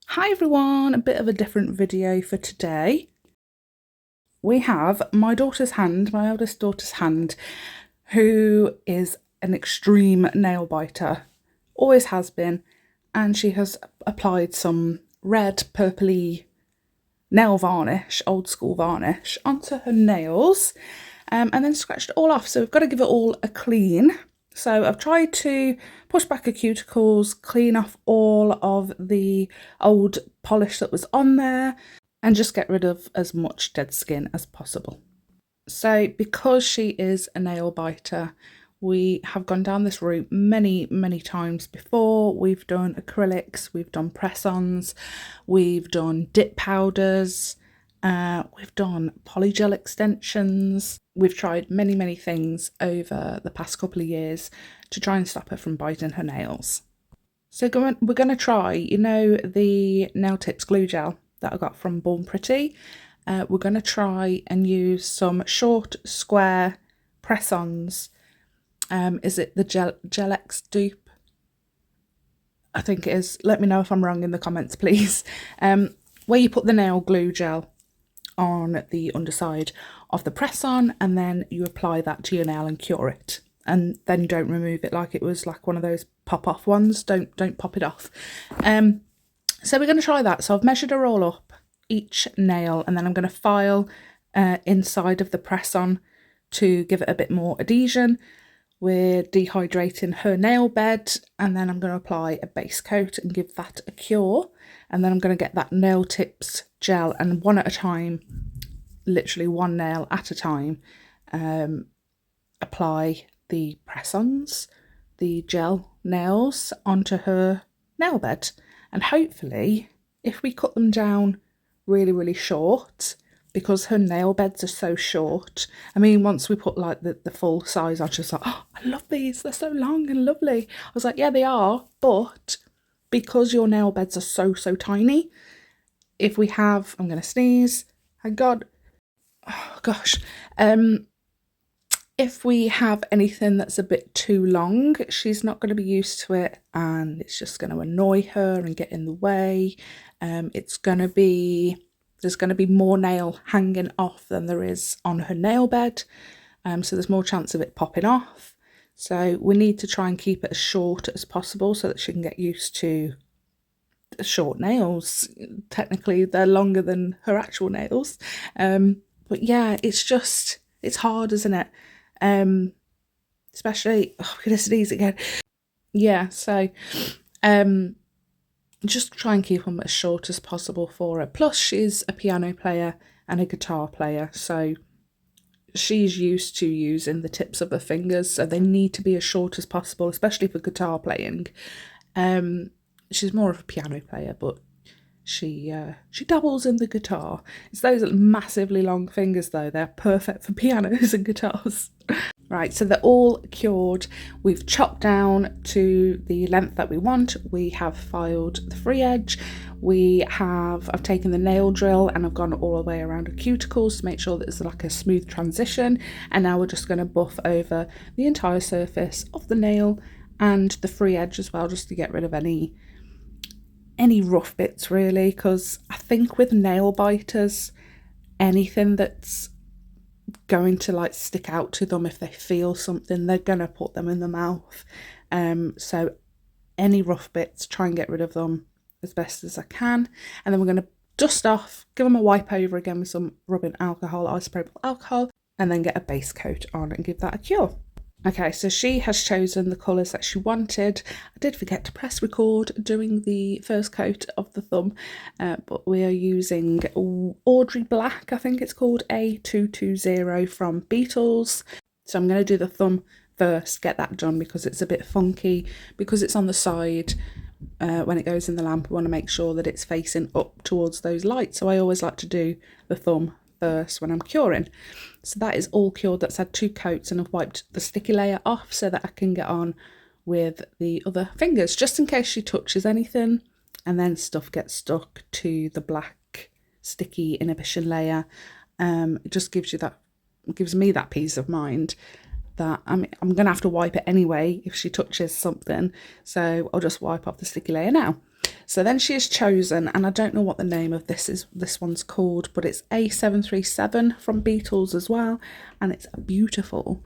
Hi everyone, a bit of a different video for today. We have my daughter's hand, my eldest daughter's hand, who is an extreme nail biter, always has been, and she has applied some red purpley nail varnish, old school varnish, onto her nails and then scratched it all off. So we've got to give it all a clean. So I've tried to push back her cuticles, clean off all of the old polish that was on there, and just get rid of as much dead skin as possible. So because she is a nail biter, we have gone down this route many times before. We've done acrylics, we've done press-ons, we've done dip powders, we've done polygel extensions. We've tried many things over the past couple of years to try and stop her from biting her nails. So we're going to try, you know, the nail tips glue gel that I got from Born Pretty. We're going to try and use some short square press-ons. Is it the Gel-X dupe? I think it is. Let me know if I'm wrong in the comments, please. Where you put the nail glue gel on the underside of the press-on, and then you apply that to your nail and cure it. And then you don't remove it like it was like one of those pop-off ones. Don't pop it off. So we're going to try that. So I've measured her all up, each nail, and then I'm going to file inside of the press-on to give it a bit more adhesion. We're dehydrating her nail bed, and then I'm going to apply a base coat and give that a cure. And then I'm going to get that nail tips gel, and one at a time, literally one nail at a time, apply the press-ons, the gel nails onto her nail bed. And hopefully, if we cut them down really short, because her nail beds are so short. I mean, once we put like the full size on, she's like, oh, I love these, they're so long and lovely. I was like, yeah, they are, but because your nail beds are so tiny, if we have, I'm going to sneeze, thank God, oh gosh, if we have anything that's a bit too long, she's not going to be used to it, and it's just going to annoy her and get in the way. There's going to be more nail hanging off than there is on her nail bed, so there's more chance of it popping off. So we need to try and keep it as short as possible so that she can get used to short nails. Technically they're longer than her actual nails, but yeah, it's hard, isn't it? Especially, oh, I'm gonna sneeze again. Yeah, so just try and keep them as short as possible for her. Plus she's a piano player and a guitar player, so she's used to using the tips of her fingers, so they need to be as short as possible, especially for guitar playing. She's more of a piano player, but she dabbles in the guitar. It's those massively long fingers though, they're perfect for pianos and guitars. Right, so they're all cured. We've chopped down to the length that we want. We have filed the free edge. I've taken the nail drill and I've gone all the way around her cuticles to make sure that it's like a smooth transition. And now we're just going to buff over the entire surface of the nail and the free edge as well, just to get rid of any rough bits really, because I think with nail biters, anything that's going to like stick out to them, if they feel something, they're gonna put them in the mouth. So any rough bits, try and get rid of them as best as I can. And then we're going to dust off, give them a wipe over again with some rubbing alcohol, isopropyl alcohol, and then get a base coat on and give that a cure. Okay, so she has chosen the colours that she wanted. I did forget to press record during the first coat of the thumb, but we are using Audrey Black, I think it's called, A220 from Beatles. So I'm going to do the thumb first, get that done, because it's a bit funky, because it's on the side. When it goes in the lamp, I want to make sure that it's facing up towards those lights. So I always like to do the thumb first when I'm curing. So that is all cured. That's had 2 coats, and I've wiped the sticky layer off so that I can get on with the other fingers, just in case she touches anything and then stuff gets stuck to the black sticky inhibition layer. It just gives me that peace of mind that I'm gonna have to wipe it anyway if she touches something, so I'll just wipe off the sticky layer now. So then she is chosen, and I don't know what the name of this one's called, but it's A737 from Beatles as well, and it's beautiful,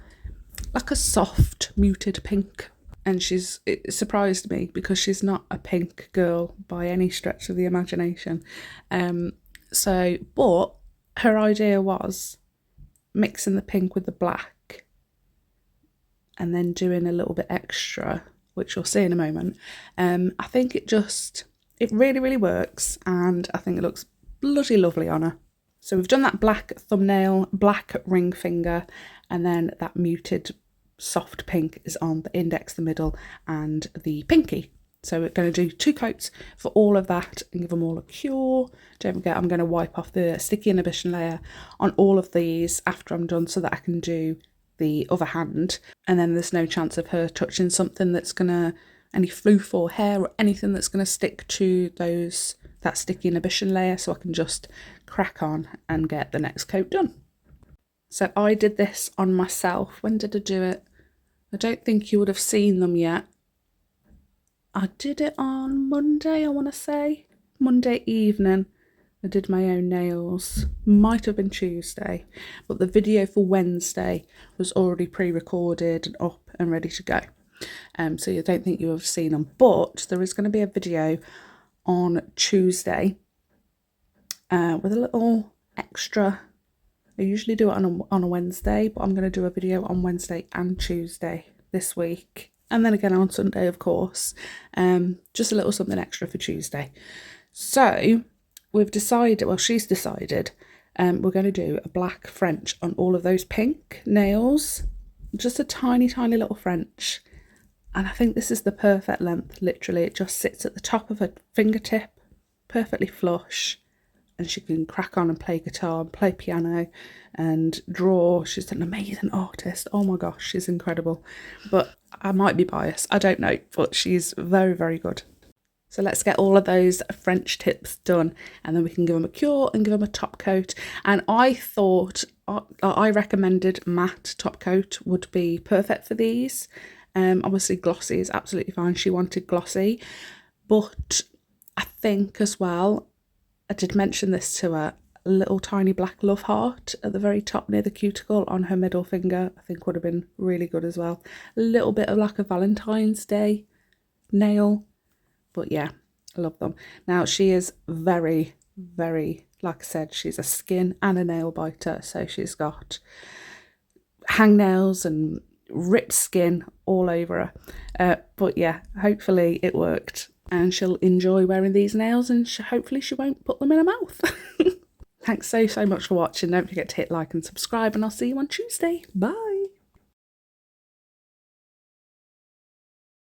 like a soft muted pink. And it surprised me because she's not a pink girl by any stretch of the imagination. But her idea was mixing the pink with the black and then doing a little bit extra, which you'll see in a moment. I think it really, really works, and I think it looks bloody lovely on her. So we've done that black thumbnail, black ring finger, and then that muted soft pink is on the index, the middle, and the pinky. So we're going to do 2 coats for all of that and give them all a cure. Don't forget, I'm going to wipe off the sticky inhibition layer on all of these after I'm done so that I can do the other hand. And then there's no chance of her touching something that's going to, any floof or hair or anything that's going to stick to that sticky inhibition layer, so I can just crack on and get the next coat done. So I did this on myself. When did I do it? I don't think you would have seen them yet. I did it on Monday, I want to say. Monday evening, I did my own nails. Might have been Tuesday, but the video for Wednesday was already pre-recorded and up and ready to go. So you don't think you have seen them, but there is going to be a video on Tuesday with a little extra. I usually do it on a Wednesday, but I'm going to do a video on Wednesday and Tuesday this week. And then again on Sunday, of course. Just a little something extra for Tuesday. So we've decided, well, she's decided, we're going to do a black French on all of those pink nails. Just a tiny, tiny little French. And I think this is the perfect length, literally. It just sits at the top of her fingertip, perfectly flush. And she can crack on and play guitar and play piano and draw. She's an amazing artist. Oh my gosh, she's incredible. But I might be biased, I don't know, but she's very, very good. So let's get all of those French tips done, and then we can give them a cure and give them a top coat. And I recommended matte top coat would be perfect for these. Obviously glossy is absolutely fine. She wanted glossy, but I think as well, I did mention this to her, a little tiny black love heart at the very top near the cuticle on her middle finger, I think would have been really good as well. A little bit of like a Valentine's Day nail, but yeah, I love them. Now she is very, very, like I said, she's a skin and a nail biter, so she's got hangnails and ripped skin all over her. But yeah, hopefully it worked. And she'll enjoy wearing these nails, and hopefully she won't put them in her mouth. Thanks so much for watching. Don't forget to hit like and subscribe, and I'll see you on Tuesday. Bye.